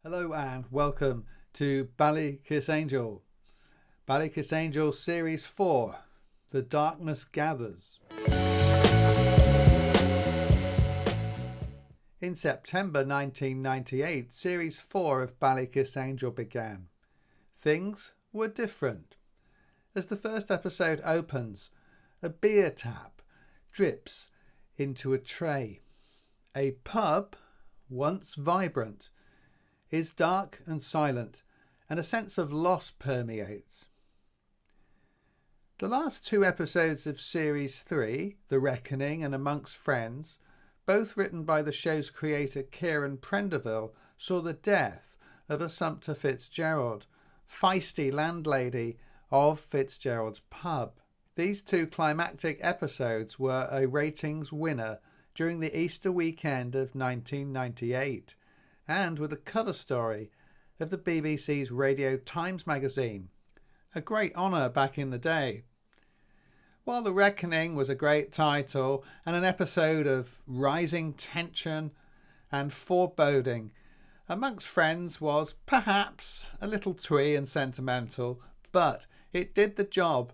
Hello and welcome to Ballykissangel. Ballykissangel Series 4, The Darkness Gathers. In September 1998, Series 4 of Ballykissangel began. Things were different. As the first episode opens, a beer tap drips into a tray. A pub, once vibrant, is dark and silent, and a sense of loss permeates. The last two episodes of Series 3, The Reckoning and Amongst Friends, both written by the show's creator Kieran Prendeville, saw the death of Assumpta Fitzgerald, feisty landlady of Fitzgerald's pub. These two climactic episodes were a ratings winner during the Easter weekend of 1998, and with a cover story of the BBC's Radio Times magazine, a great honour back in the day. While The Reckoning was a great title and an episode of rising tension and foreboding, Amongst Friends was perhaps a little twee and sentimental, but it did the job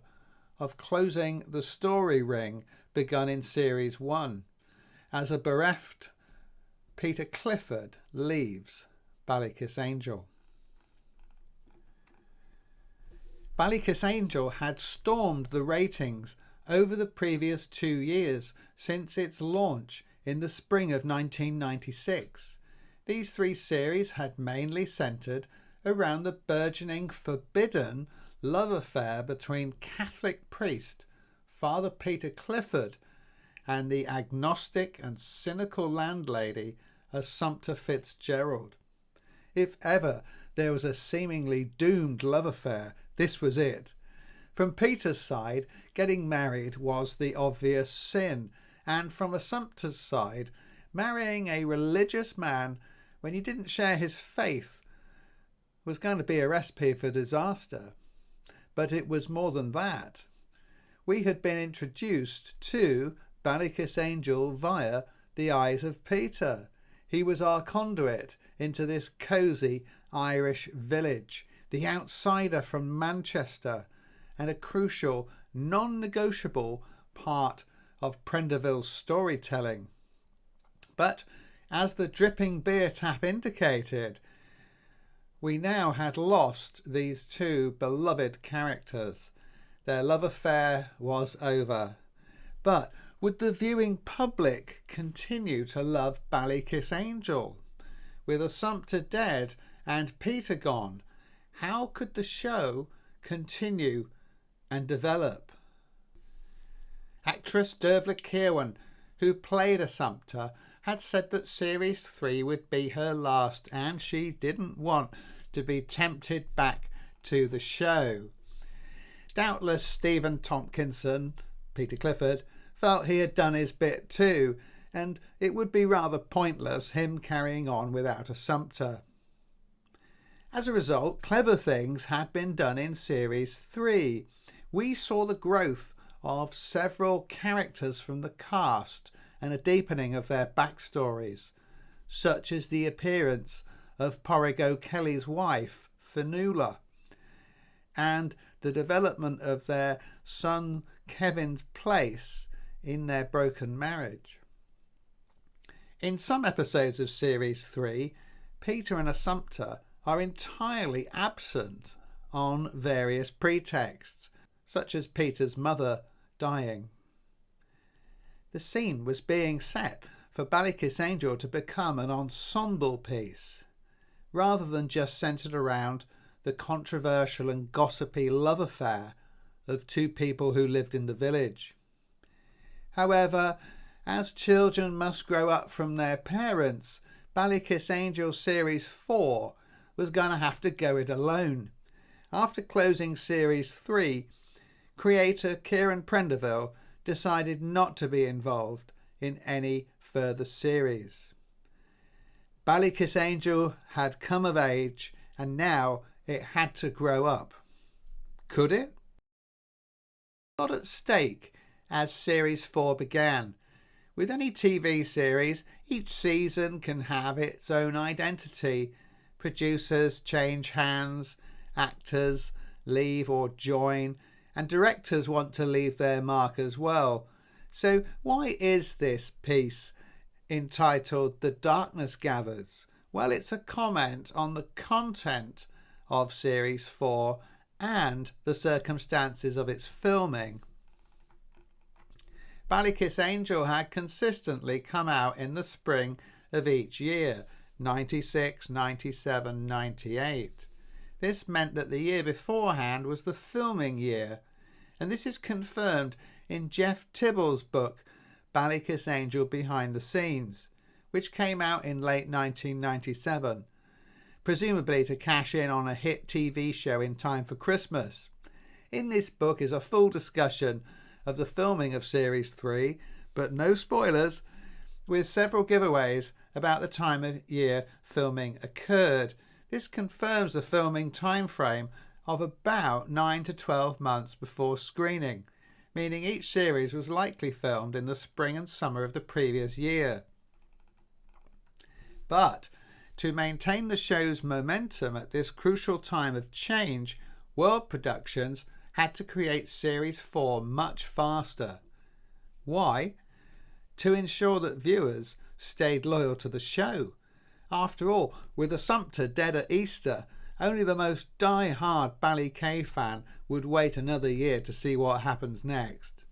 of closing the story ring begun in Series 1, as a bereft Peter Clifford leaves Ballykissangel. Ballykissangel had stormed the ratings over the previous 2 years since its launch in the spring of 1996. These three series had mainly centred around the burgeoning forbidden love affair between Catholic priest Father Peter Clifford and the agnostic and cynical landlady Assumpta Fitzgerald. If ever there was a seemingly doomed love affair, this was it. From Peter's side, getting married was the obvious sin, and from Assumpta's side, marrying a religious man when you didn't share his faith was going to be a recipe for disaster. But it was more than that. We had been introduced to Ballykissangel via the eyes of Peter. He was our conduit into this cosy Irish village, the outsider from Manchester, and a crucial, non-negotiable part of Prendeville's storytelling. But as the dripping beer tap indicated, we now had lost these two beloved characters. Their love affair was over. But would the viewing public continue to love Ballykissangel? With Assumpta dead and Peter gone, how could the show continue and develop? Actress Dervla Kirwan, who played Assumpta, had said that Series 3 would be her last, and she didn't want to be tempted back to the show. Doubtless Stephen Tompkinson, Peter Clifford, felt he had done his bit too, and it would be rather pointless him carrying on without Assumpta. As a result, clever things had been done in Series 3. We saw the growth of several characters from the cast and a deepening of their backstories, such as the appearance of Padraig O'Kelly's wife, Fionnuala, and the development of their son Kevin's place in their broken marriage. In some episodes of Series 3, Peter and Assumpta are entirely absent on various pretexts, such as Peter's mother dying. The scene was being set for Ballykissangel to become an ensemble piece, rather than just centred around the controversial and gossipy love affair of two people who lived in the village. However, as children must grow up from their parents, Ballykissangel Series 4 was going to have to go it alone. After closing Series 3, creator Kieran Prendeville decided not to be involved in any further series. Ballykissangel had come of age, and now it had to grow up. Could it? Not at stake as Series 4 began. With any TV series, each season can have its own identity, Producers change hands, actors leave or join, and directors want to leave their mark as well. So why is this piece entitled The Darkness Gathers? Well, it's a comment on the content of Series 4 and the circumstances of its filming. Ballykissangel had consistently come out in the spring of each year, 96, 97, 98. This meant that the year beforehand was the filming year, and this is confirmed in Jeff Tibble's book, Ballykissangel Behind the Scenes, which came out in late 1997, presumably to cash in on a hit TV show in time for Christmas. In this book is a full discussion of the filming of Series 3, but no spoilers, with several giveaways about the time of year filming occurred. This confirms the filming time frame of about 9 to 12 months before screening, meaning each series was likely filmed in the spring and summer of the previous year. But to maintain the show's momentum at this crucial time of change, World Productions had to create Series 4 much faster. Why? To ensure that viewers stayed loyal to the show. After all, with Assumpta dead at Easter, only the most die-hard BallyK fan would wait another year to see what happens next.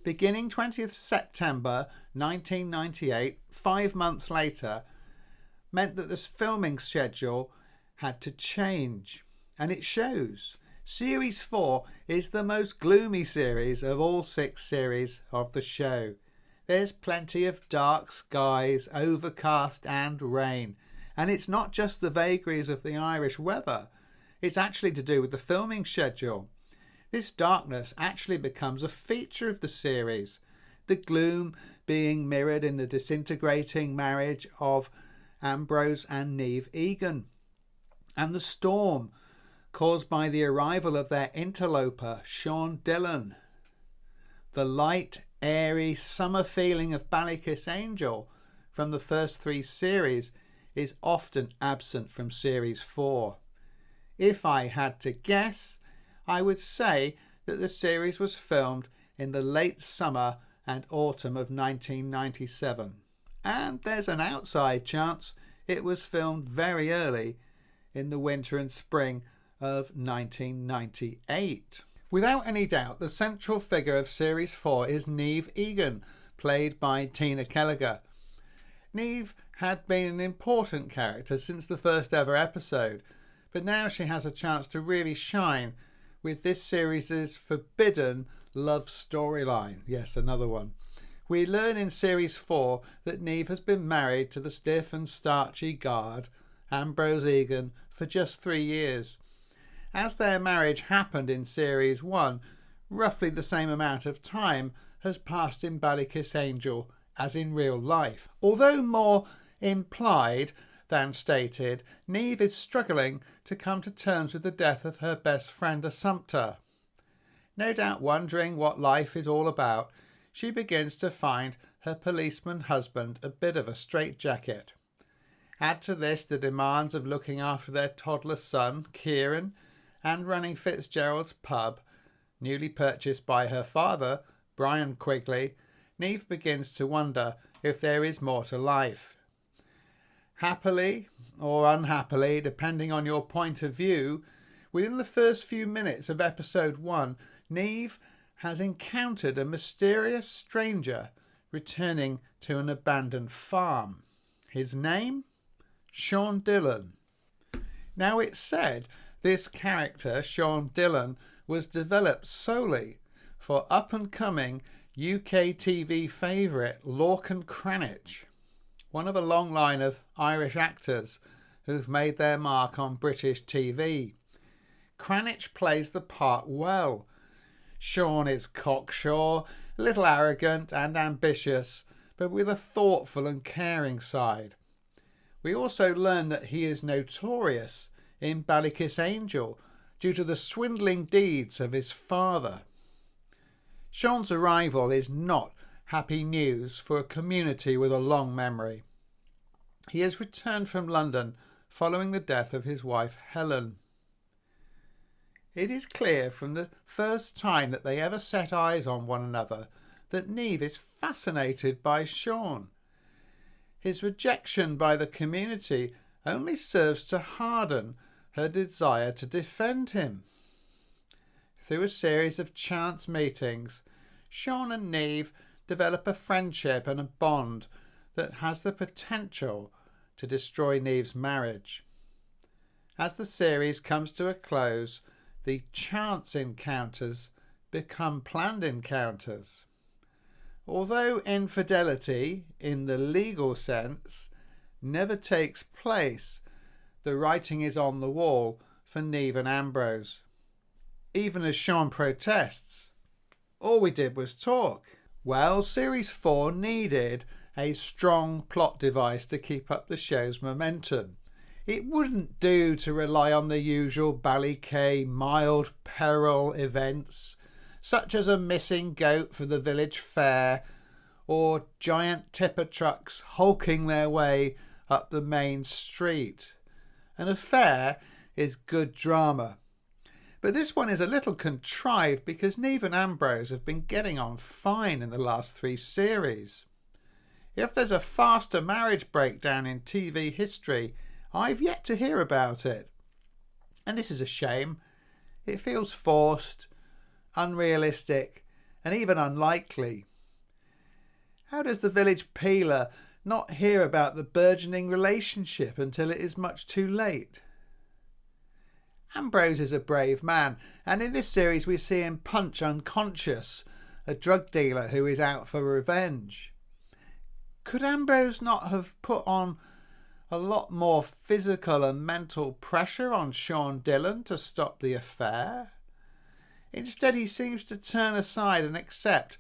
Beginning 20th September 1998, 5 months later, meant that this filming schedule had to change. And it shows. Series 4 is the most gloomy series of all 6 series of the show. There's plenty of dark skies, overcast and rain. And it's not just the vagaries of the Irish weather. It's actually to do with the filming schedule. This darkness actually becomes a feature of the series. The gloom being mirrored in the disintegrating marriage of Ambrose and Niamh Egan. And the storm caused by the arrival of their interloper, Sean Dillon. The light, airy, summer feeling of Ballykissangel from the first 3 series is often absent from Series 4. If I had to guess, I would say that the series was filmed in the late summer and autumn of 1997. And there's an outside chance it was filmed very early in the winter and spring of 1998. Without any doubt, the central figure of Series 4 is Niamh Egan, played by Tina Kellagher. Niamh had been an important character since the first ever episode, but now she has a chance to really shine with this series' forbidden love storyline. Yes, another one. We learn in Series 4 that Niamh has been married to the stiff and starchy guard, Ambrose Egan, for just 3 years. As their marriage happened in Series 1, roughly the same amount of time has passed in Ballykissangel as in real life. Although more implied than stated, Niamh is struggling to come to terms with the death of her best friend Assumpta. No doubt wondering what life is all about, she begins to find her policeman husband a bit of a straitjacket. Add to this the demands of looking after their toddler son, Kieran, and running Fitzgerald's pub, newly purchased by her father, Brian Quigley. Niamh begins to wonder if there is more to life. Happily or unhappily, depending on your point of view, within the first few minutes of episode 1, Niamh has encountered a mysterious stranger returning to an abandoned farm. His name? Sean Dillon. Now, it's said this character, Sean Dillon, was developed solely for up-and-coming UK TV favourite Lorcan Cranach, one of a long line of Irish actors who've made their mark on British TV. Cranach plays the part well. Sean is cocksure, a little arrogant and ambitious, but with a thoughtful and caring side. We also learn that he is notorious in Ballykissangel due to the swindling deeds of his father. Sean's arrival is not happy news for a community with a long memory. He has returned from London following the death of his wife Helen. It is clear from the first time that they ever set eyes on one another that Niamh is fascinated by Sean. His rejection by the community only serves to harden her desire to defend him. Through a series of chance meetings, Sean and Niamh develop a friendship and a bond that has the potential to destroy Niamh's marriage. As the series comes to a close, the chance encounters become planned encounters. Although infidelity, in the legal sense, never takes place, the writing is on the wall for Niamh and Ambrose. Even as Sean protests, all we did was talk. Well, Series 4 needed a strong plot device to keep up the show's momentum. It wouldn't do to rely on the usual BallyK mild peril events, such as a missing goat for the village fair, or giant tipper trucks hulking their way up the main street. An affair is good drama. But this one is a little contrived because Niamh and Ambrose have been getting on fine in the last 3 series. If there's a faster marriage breakdown in TV history, I've yet to hear about it. And this is a shame. It feels forced, unrealistic, and even unlikely. How does the village peeler not hear about the burgeoning relationship until it is much too late? Ambrose is a brave man, and in this series we see him punch Unconscious, a drug dealer who is out for revenge. Could Ambrose not have put on a lot more physical and mental pressure on Sean Dillon to stop the affair? Instead, he seems to turn aside and accept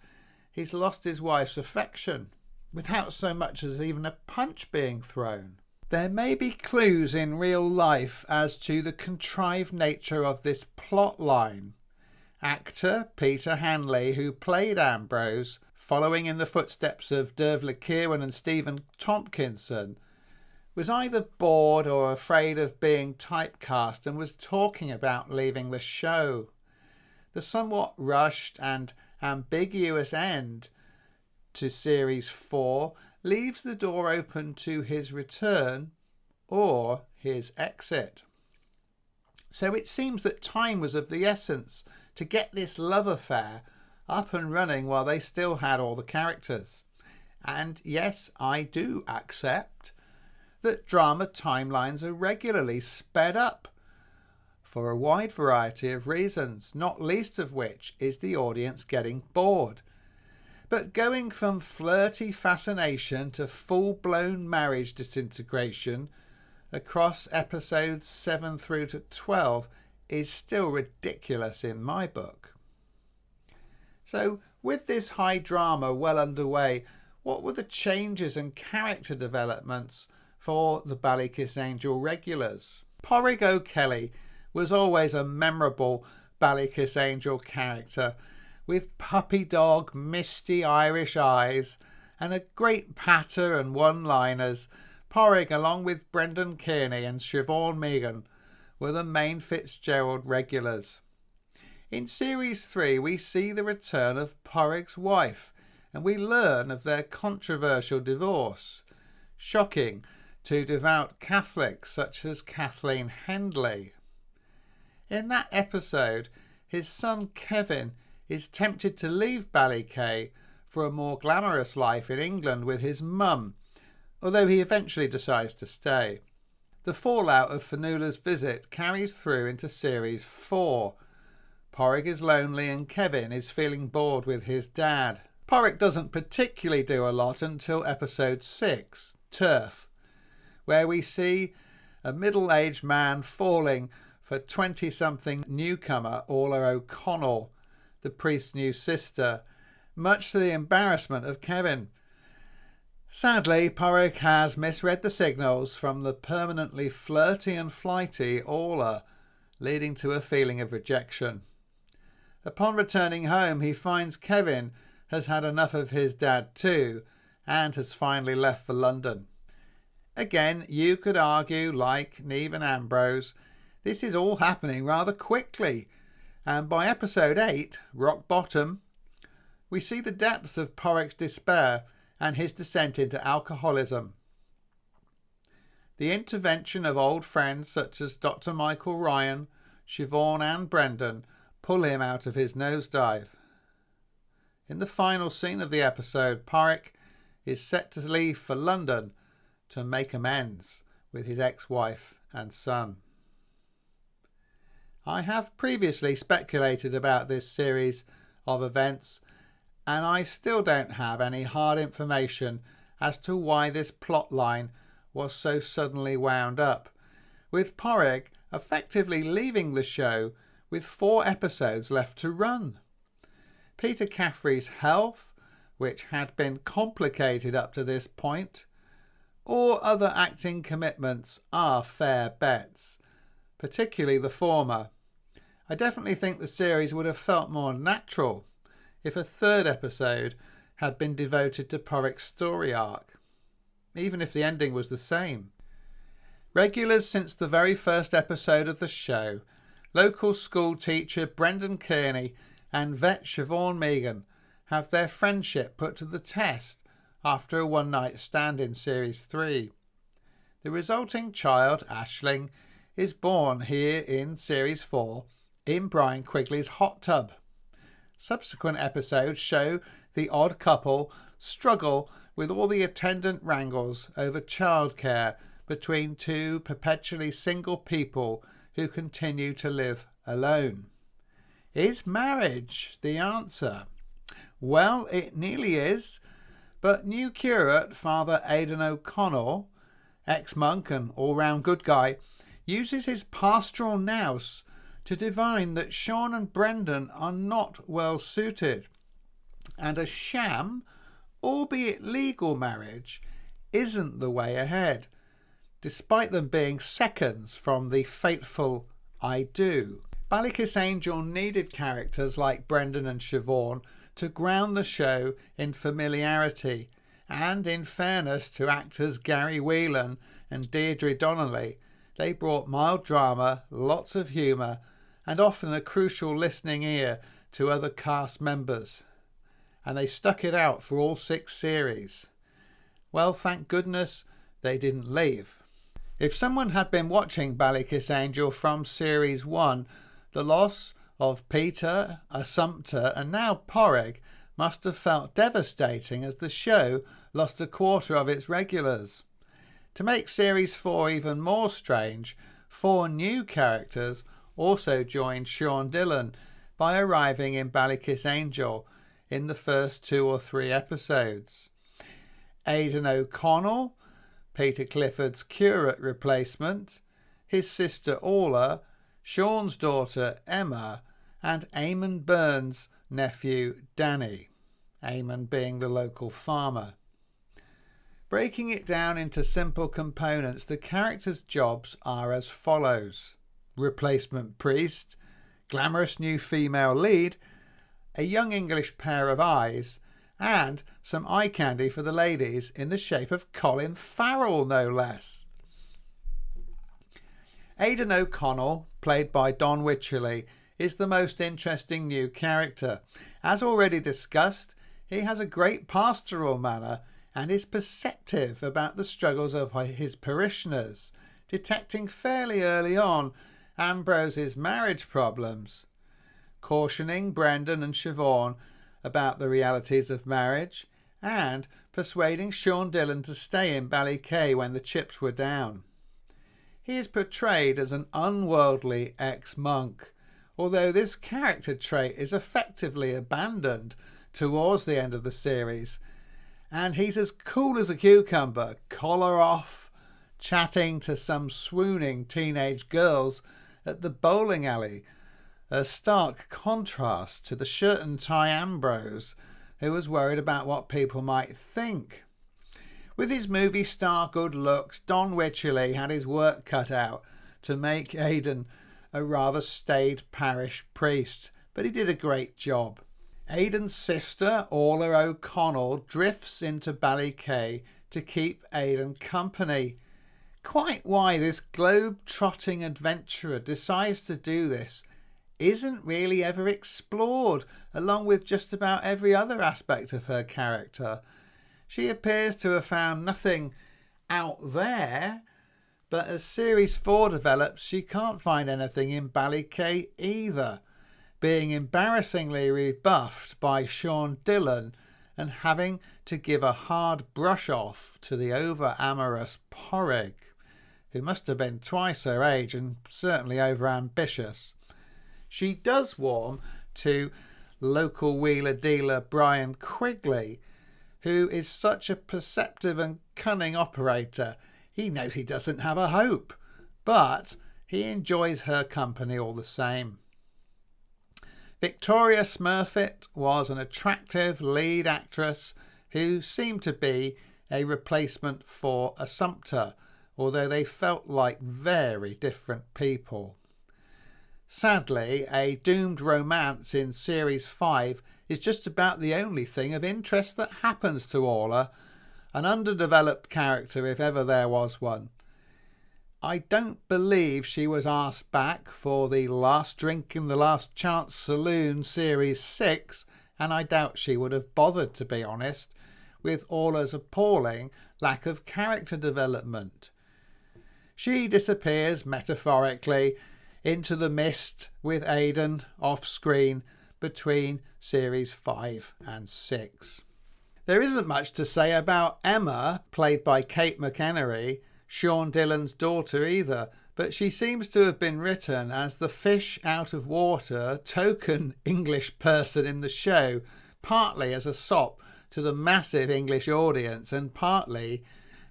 he's lost his wife's affection, without so much as even a punch being thrown. There may be clues in real life as to the contrived nature of this plot line. Actor Peter Hanley, who played Ambrose, following in the footsteps of Dervla Kirwan and Stephen Tompkinson, was either bored or afraid of being typecast and was talking about leaving the show. The somewhat rushed and ambiguous end to Series 4 leaves the door open to his return or his exit. So it seems that time was of the essence to get this love affair up and running while they still had all the characters. And yes, I do accept that drama timelines are regularly sped up for a wide variety of reasons, not least of which is the audience getting bored. But going from flirty fascination to full-blown marriage disintegration across episodes 7 through to 12 is still ridiculous in my book. So, with this high drama well underway, what were the changes and character developments for the Ballykissangel regulars? Padraig O'Kelly was always a memorable Ballykissangel character, with puppy dog, misty Irish eyes, and a great patter and one-liners. Padraig, along with Brendan Kearney and Siobhan Meeghan, were the main Fitzgerald regulars. In Series 3, we see the return of Padraig's wife, and we learn of their controversial divorce. Shocking to devout Catholics such as Kathleen Hendley. In that episode, his son Kevin is tempted to leave BallyK for a more glamorous life in England with his mum, although he eventually decides to stay. The fallout of Fionnuala's visit carries through into Series 4. Padraig is lonely and Kevin is feeling bored with his dad. Padraig doesn't particularly do a lot until episode 6, Turf, where we see a middle-aged man falling for 20-something newcomer Orla O'Connell, the priest's new sister, much to the embarrassment of Kevin. Sadly, Padraig has misread the signals from the permanently flirty and flighty Orla, leading to a feeling of rejection. Upon returning home, he finds Kevin has had enough of his dad too, and has finally left for London. Again, you could argue, like Niamh and Ambrose, this is all happening rather quickly, and by episode 8, Rock Bottom, we see the depths of Padraig's despair and his descent into alcoholism. The intervention of old friends such as Dr. Michael Ryan, Siobhan and Brendan pull him out of his nosedive. In the final scene of the episode, Padraig is set to leave for London to make amends with his ex-wife and son. I have previously speculated about this series of events, and I still don't have any hard information as to why this plot line was so suddenly wound up, with Padraig effectively leaving the show with 4 episodes left to run. Peter Caffrey's health, which had been complicated up to this point, or other acting commitments are fair bets, particularly the former. I definitely think the series would have felt more natural if a 3rd episode had been devoted to Padraig's story arc, even if the ending was the same. Regulars since the very first episode of the show, local school teacher Brendan Kearney and vet Siobhan Meeghan have their friendship put to the test after a one-night stand in Series 3. The resulting child, Aisling, is born here in Series 4 in Brian Quigley's hot tub. Subsequent episodes show the odd couple struggle with all the attendant wrangles over childcare between 2 perpetually single people who continue to live alone. Is marriage the answer? Well, it nearly is, but new curate Father Aidan O'Connell, ex-monk and all-round good guy, uses his pastoral nous to divine that Sean and Brendan are not well suited, and a sham, albeit legal marriage, isn't the way ahead, despite them being seconds from the fateful I do. Ballykissangel needed characters like Brendan and Siobhan to ground the show in familiarity, and in fairness to actors Gary Whelan and Deirdre Donnelly, they brought mild drama, lots of humour, and often a crucial listening ear to other cast members. And they stuck it out for all 6 series. Well, thank goodness they didn't leave. If someone had been watching Ballykissangel from Series 1, the loss of Peter, Assumpta and now Padraig must have felt devastating, as the show lost a quarter of its regulars. To make Series 4 even more strange, 4 new characters also joined Sean Dillon by arriving in Ballykissangel in the first 2 or 3 episodes. Aidan O'Connell, Peter Clifford's curate replacement, his sister Orla, Sean's daughter Emma, and Eamon Burns' nephew Danny, Eamon being the local farmer. Breaking it down into simple components, the characters' jobs are as follows: replacement priest, glamorous new female lead, a young English pair of eyes, and some eye candy for the ladies in the shape of Colin Farrell, no less. Aidan O'Connell, played by Don Wycherley, is the most interesting new character. As already discussed, he has a great pastoral manner and is perceptive about the struggles of his parishioners, detecting fairly early on Ambrose's marriage problems, cautioning Brendan and Siobhan about the realities of marriage, and persuading Sean Dillon to stay in BallyK when the chips were down. He is portrayed as an unworldly ex-monk, although this character trait is effectively abandoned towards the end of the series, and he's as cool as a cucumber, collar off, chatting to some swooning teenage girls at the bowling alley, a stark contrast to the shirt and tie Ambrose, who was worried about what people might think. With his movie star good looks, Don Wycherley had his work cut out to make Aidan a rather staid parish priest, but he did a great job. Aidan's sister, Orla O'Connell, drifts into BallyK to keep Aidan company, Quite why this globe-trotting adventurer decides to do this isn't really ever explored, along with just about every other aspect of her character. She appears to have found nothing out there, but as Series 4 develops, she can't find anything in BallyK either, being embarrassingly rebuffed by Sean Dillon and having to give a hard brush off to the over-amorous Padraig, who must have been twice her age and certainly over-ambitious. She does warm to local wheeler-dealer Brian Quigley, who is such a perceptive and cunning operator. He knows he doesn't have a hope, but he enjoys her company all the same. Victoria Smurfit was an attractive lead actress who seemed to be a replacement for Assumpta, although they felt like very different people. Sadly, a doomed romance in Series 5 is just about the only thing of interest that happens to Orla, an underdeveloped character if ever there was one. I don't believe she was asked back for the Last Drink in the Last Chance Saloon Series 6, and I doubt she would have bothered, to be honest, with Orla's appalling lack of character development. She disappears, metaphorically, into the mist with Aidan off-screen between Series 5 and 6. There isn't much to say about Emma, played by Kate McEnery, Sean Dillon's daughter either, but she seems to have been written as the fish out of water token English person in the show, partly as a sop to the massive English audience and partly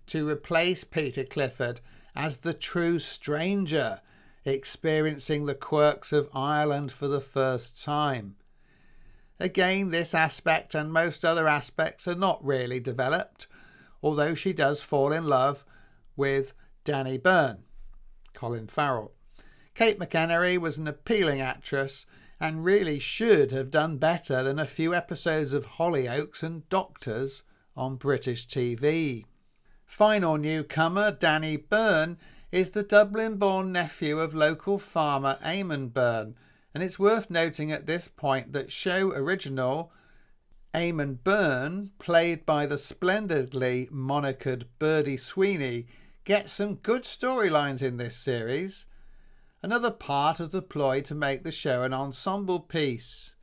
to replace Peter Clifford as the true stranger, experiencing the quirks of Ireland for the first time. Again, this aspect and most other aspects are not really developed, although she does fall in love with Danny Byrne, Colin Farrell. Kate McEnery was an appealing actress and really should have done better than a few episodes of Hollyoaks and Doctors on British TV. Final newcomer Danny Byrne is the Dublin-born nephew of local farmer Eamon Byrne, and it's worth noting at this point that show original Eamon Byrne, played by the splendidly monikered Birdie Sweeney, gets some good storylines in this series. Another part of the ploy to make the show an ensemble piece.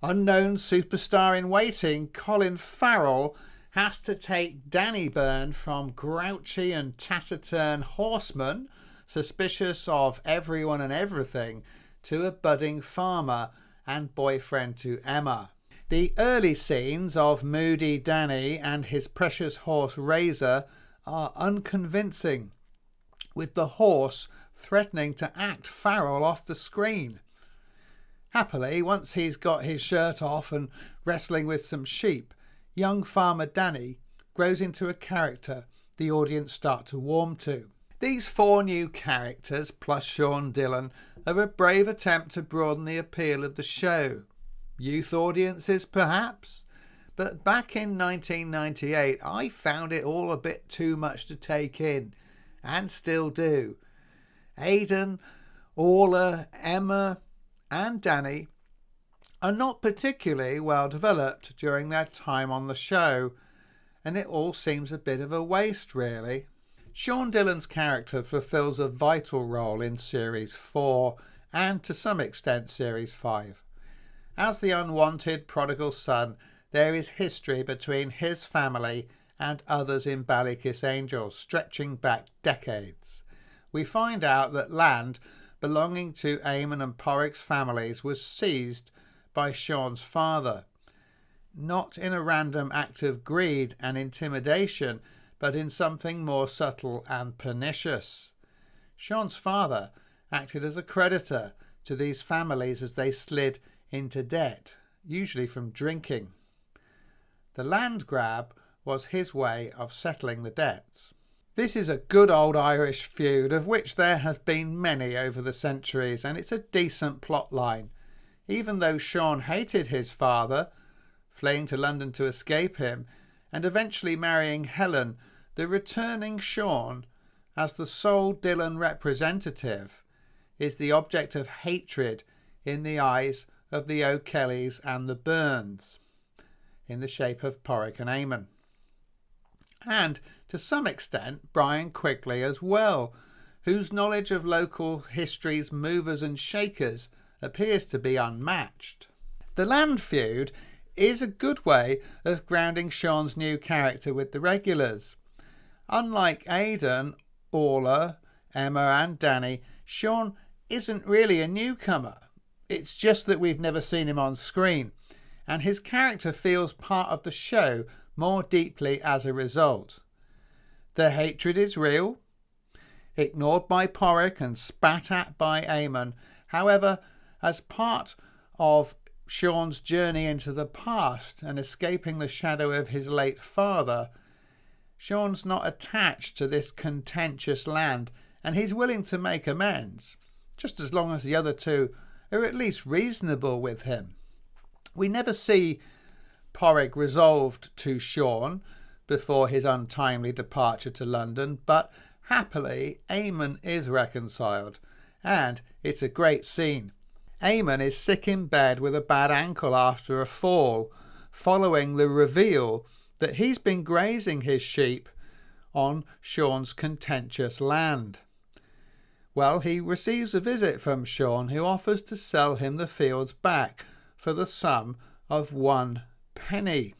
Unknown superstar in waiting Colin Farrell has to take Danny Byrne from grouchy and taciturn horseman, suspicious of everyone and everything, to a budding farmer and boyfriend to Emma. The early scenes of moody Danny and his precious horse Razor are unconvincing, with the horse threatening to act Farrell off the screen. Happily, once he's got his shirt off and wrestling with some sheep, young farmer Danny grows into a character the audience start to warm to. These 4 new characters, plus Sean Dillon, are a brave attempt to broaden the appeal of the show. Youth audiences, perhaps? But back in 1998, I found it all a bit too much to take in, and still do. Aidan, Orla, Emma and Danny are not particularly well developed during their time on the show, and it all seems a bit of a waste, really. Sean Dillon's character fulfills a vital role in Series 4 and to some extent Series 5. As the unwanted prodigal son, there is history between his family and others in Ballykissangel, stretching back decades. We find out that land belonging to Eamon and Padraig's families was seized by Sean's father, not in a random act of greed and intimidation, but in something more subtle and pernicious. Sean's father acted as a creditor to these families as they slid into debt, usually from drinking. The land grab was his way of settling the debts. This is a good old Irish feud, of which there have been many over the centuries, and it's a decent plot line. Even though Sean hated his father, fleeing to London to escape him, and eventually marrying Helen, the returning Sean as the sole Dylan representative, is the object of hatred in the eyes of the O'Kellys and the Byrnes, in the shape of Padraig and Eamon. And, to some extent, Brian Quigley as well, whose knowledge of local history's movers and shakers appears to be unmatched. The land feud is a good way of grounding Sean's new character with the regulars. Unlike Aidan, Orla, Emma and Danny, Sean isn't really a newcomer. It's just that we've never seen him on screen, and his character feels part of the show more deeply as a result. The hatred is real, ignored by Padraig and spat at by Eamon. However, as part of Sean's journey into the past and escaping the shadow of his late father, Sean's not attached to this contentious land, and he's willing to make amends, just as long as the other two are at least reasonable with him. We never see Padraig resolved to Sean before his untimely departure to London, but happily Eamon is reconciled, and it's a great scene. Eamon is sick in bed with a bad ankle after a fall, following the reveal that he's been grazing his sheep on Sean's contentious land. Well, he receives a visit from Sean, who offers to sell him the fields back for the sum of 1 penny.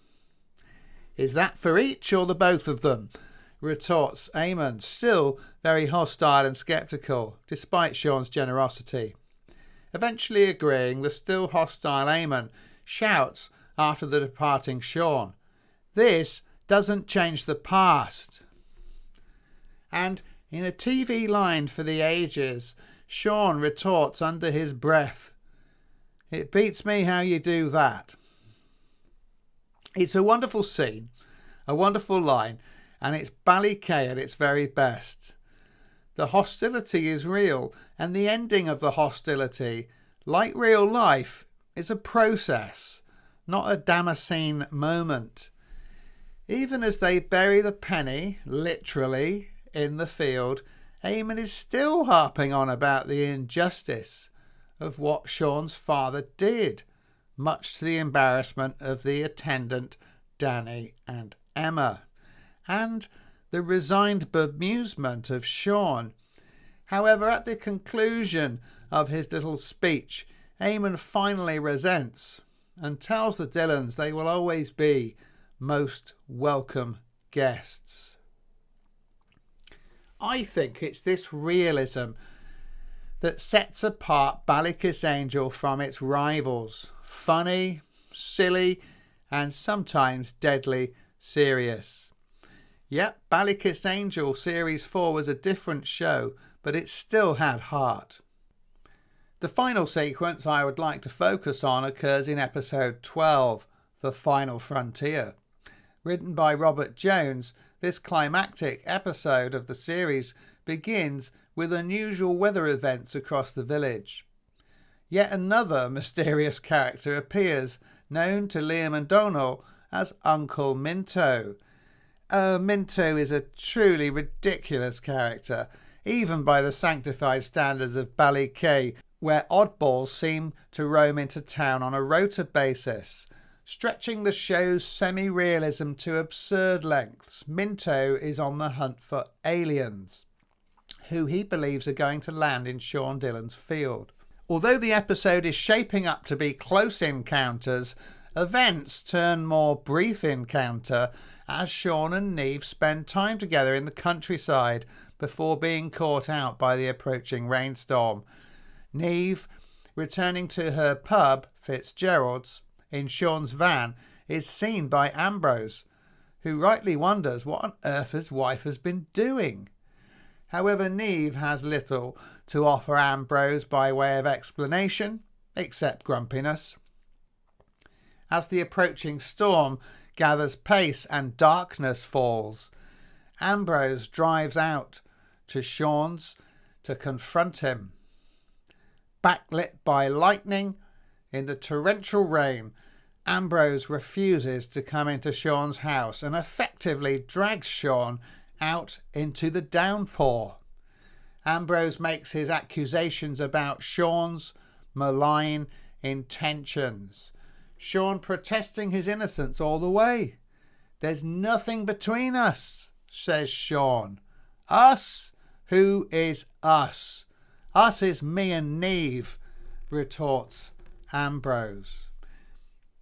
"Is that for each or the both of them?" retorts Eamon, still very hostile and sceptical, despite Sean's generosity. Eventually agreeing, the still hostile Eamon shouts after the departing Sean, "This doesn't change the past." And in a TV line for the ages, Sean retorts under his breath, "It beats me how you do that." It's a wonderful scene, a wonderful line, and it's BallyK at its very best. The hostility is real, and the ending of the hostility, like real life, is a process, not a Damascene moment. Even as they bury the penny, literally, in the field, Eamon is still harping on about the injustice of what Sean's father did, much to the embarrassment of the attendant Danny and Emma, and the resigned bemusement of Sean. However, at the conclusion of his little speech, Eamon finally resents and tells the Dylans they will always be most welcome guests. I think it's this realism that sets apart Ballykissangel from its rivals. Funny, silly, and sometimes deadly serious. Yep, Ballykissangel Series 4 was a different show, but it still had heart. The final sequence I would like to focus on occurs in episode 12, The Final Frontier. Written by Robert Jones, this climactic episode of the series begins with unusual weather events across the village. Yet another mysterious character appears, known to Liam and Donal as Uncle Minto. Minto is a truly ridiculous character, even by the sanctified standards of BallyK, where oddballs seem to roam into town on a rota basis. Stretching the show's semi-realism to absurd lengths, Minto is on the hunt for aliens, who he believes are going to land in Sean Dillon's field. Although the episode is shaping up to be close encounters, events turn more brief encounter as Sean and Niamh spend time together in the countryside before being caught out by the approaching rainstorm. Niamh, returning to her pub, Fitzgerald's, in Sean's van, is seen by Ambrose, who rightly wonders what on earth his wife has been doing. However, Niamh has little to offer Ambrose by way of explanation, except grumpiness. As the approaching storm gathers pace and darkness falls, Ambrose drives out to Sean's to confront him. Backlit by lightning, in the torrential rain, Ambrose refuses to come into Sean's house and effectively drags Sean out into the downpour. Ambrose makes his accusations about Sean's malign intentions. Sean protesting his innocence all the way. "There's nothing between us," says Sean. "Us? Who is us? Us is me and Niamh," retorts Ambrose.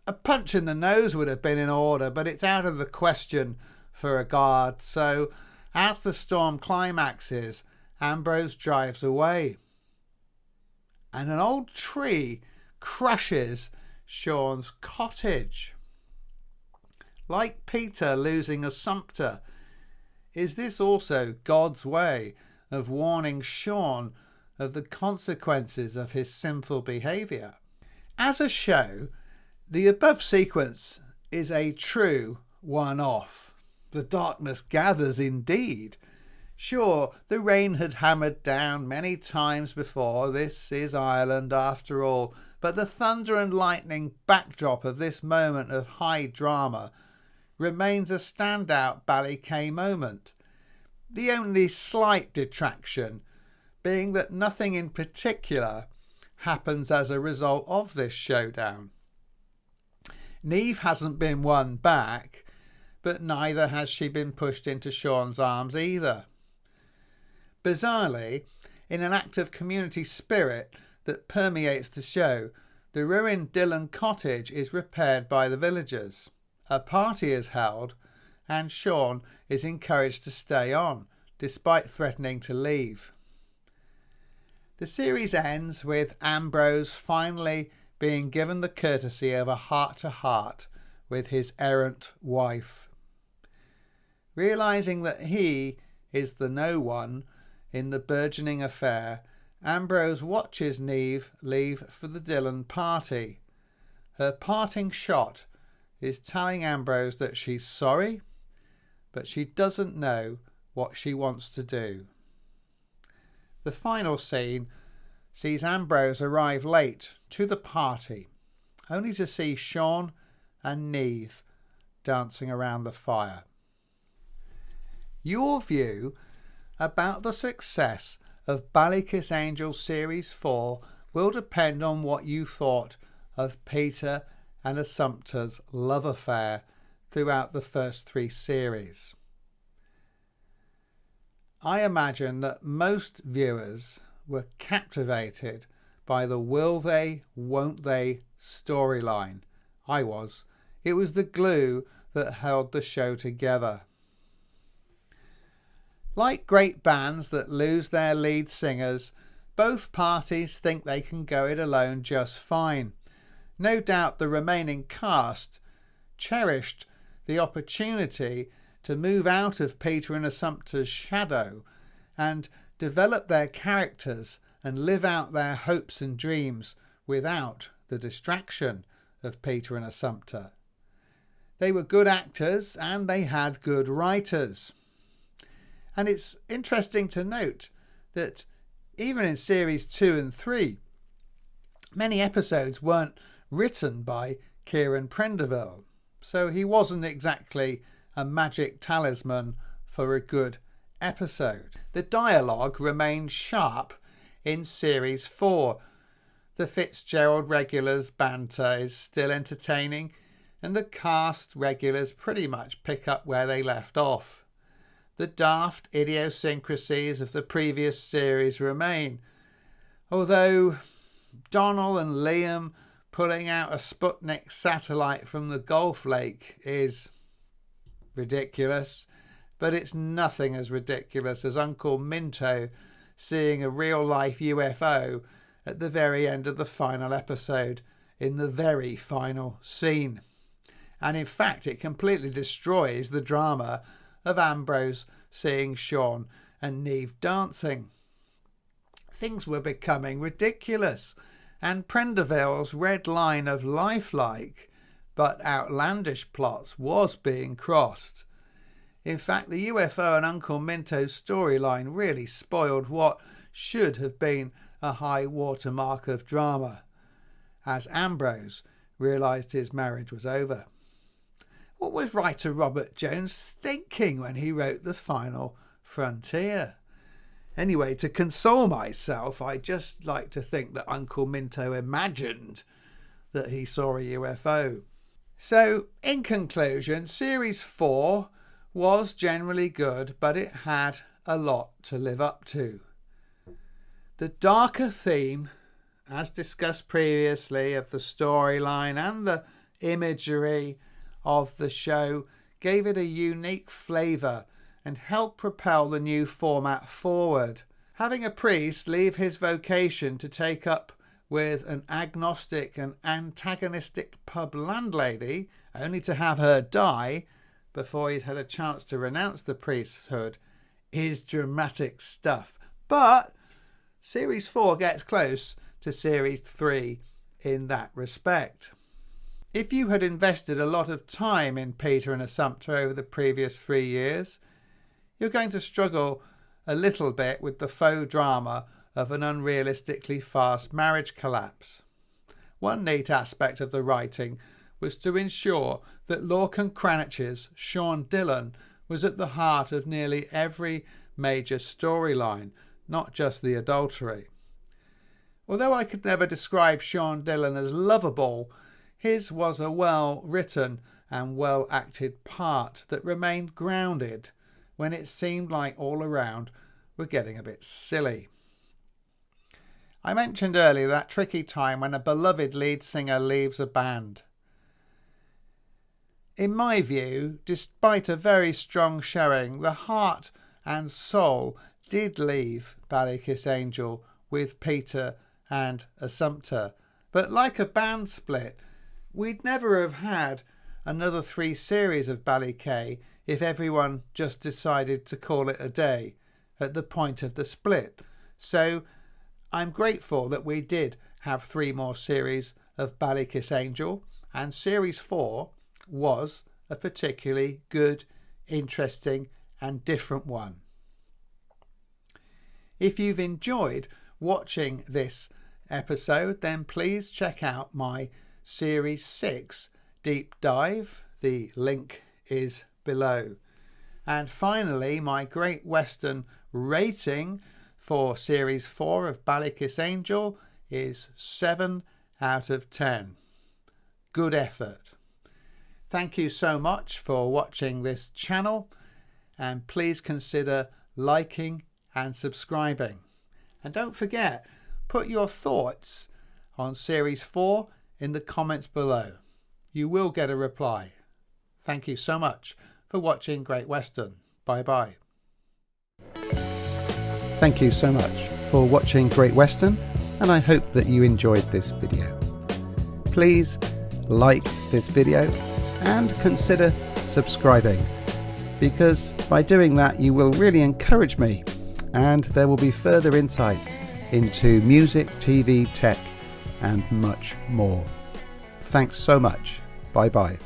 A punch in the nose would have been in order, but it's out of the question for a guard. So, as the storm climaxes, Ambrose drives away. And an old tree crushes Sean's cottage. Like Peter losing Assumpta, is this also God's way of warning Sean of the consequences of his sinful behaviour? As a show, the above sequence is a true one-off. The darkness gathers indeed. Sure, the rain had hammered down many times before. This is Ireland after all. But the thunder and lightning backdrop of this moment of high drama remains a standout BallyK moment. The only slight detraction being that nothing in particular happens as a result of this showdown. Niamh hasn't been won back, but neither has she been pushed into Sean's arms either. Bizarrely, in an act of community spirit that permeates the show, the ruined Dillon cottage is repaired by the villagers. A party is held, and Sean is encouraged to stay on, despite threatening to leave. The series ends with Ambrose finally being given the courtesy of a heart-to-heart with his errant wife. Realising that he is the no one in the burgeoning affair, Ambrose watches Niamh leave for the Dillon party. Her parting shot is telling Ambrose that she's sorry, but she doesn't know what she wants to do. The final scene sees Ambrose arrive late to the party, only to see Sean and Niamh dancing around the fire. Your view about the success of Ballykissangel Series 4 will depend on what you thought of Peter and Assumpta's love affair throughout the first 3 series. I imagine that most viewers were captivated by the will they, won't they storyline. I was. It was the glue that held the show together. Like great bands that lose their lead singers, both parties think they can go it alone just fine. No doubt the remaining cast cherished the opportunity to move out of Peter and Assumpta's shadow and develop their characters and live out their hopes and dreams without the distraction of Peter and Assumpta. They were good actors and they had good writers. And it's interesting to note that even in series 2 and 3, many episodes weren't written by Kieran Prendeville, so he wasn't exactly a magic talisman for a good episode. The dialogue remained sharp in series 4. The Fitzgerald regulars' banter is still entertaining, and the cast regulars pretty much pick up where they left off. The daft idiosyncrasies of the previous series remain, although Donald and Liam pulling out a Sputnik satellite from the Gulf Lake is ridiculous, but it's nothing as ridiculous as Uncle Minto seeing a real-life UFO at the very end of the final episode in the very final scene. And in fact, it completely destroys the drama of Ambrose seeing Sean and Niamh dancing. Things were becoming ridiculous, and Prendeville's red line of lifelike but outlandish plots was being crossed. In fact, the UFO and Uncle Minto's storyline really spoiled what should have been a high watermark of drama, as Ambrose realised his marriage was over. What was writer Robert Jones thinking when he wrote The Final Frontier? Anyway, to console myself, I just like to think that Uncle Minto imagined that he saw a UFO. So, in conclusion, Series 4 was generally good, but it had a lot to live up to. The darker theme, as discussed previously, of the storyline and the imagery of the show gave it a unique flavour and helped propel the new format forward. Having a priest leave his vocation to take up with an agnostic and antagonistic pub landlady, only to have her die before he's had a chance to renounce the priesthood, is dramatic stuff. But Series 4 gets close to Series 3 in that respect. If you had invested a lot of time in Peter and Assumpta over the previous 3 years, you're going to struggle a little bit with the faux drama of an unrealistically fast marriage collapse. One neat aspect of the writing was to ensure that Lorcan Cranach's Sean Dillon was at the heart of nearly every major storyline, not just the adultery. Although I could never describe Sean Dillon as lovable, his was a well-written and well-acted part that remained grounded when it seemed like all around were getting a bit silly. I mentioned earlier that tricky time when a beloved lead singer leaves a band. In my view, despite a very strong showing, the heart and soul did leave Ballykissangel with Peter and Assumpta. But like a band split, we'd never have had another 3 series of BallyK if everyone just decided to call it a day at the point of the split. So I'm grateful that we did have 3 more series of Ballykissangel, and Series 4 was a particularly good, interesting and different one. If you've enjoyed watching this episode, then please check out my Series 6 deep dive. The link is below. And finally, my Great Western rating for Series 4 of Ballykissangel is 7 out of 10. Good effort. Thank you so much for watching this channel, and please consider liking and subscribing. And don't forget, put your thoughts on Series 4 in the comments below. You will get a reply. Thank you so much for watching Great Western. Bye bye. Thank you so much for watching Great Western, and I hope that you enjoyed this video. Please like this video and consider subscribing, because by doing that you will really encourage me, and there will be further insights into music, TV, tech and much more. Thanks so much. Bye bye.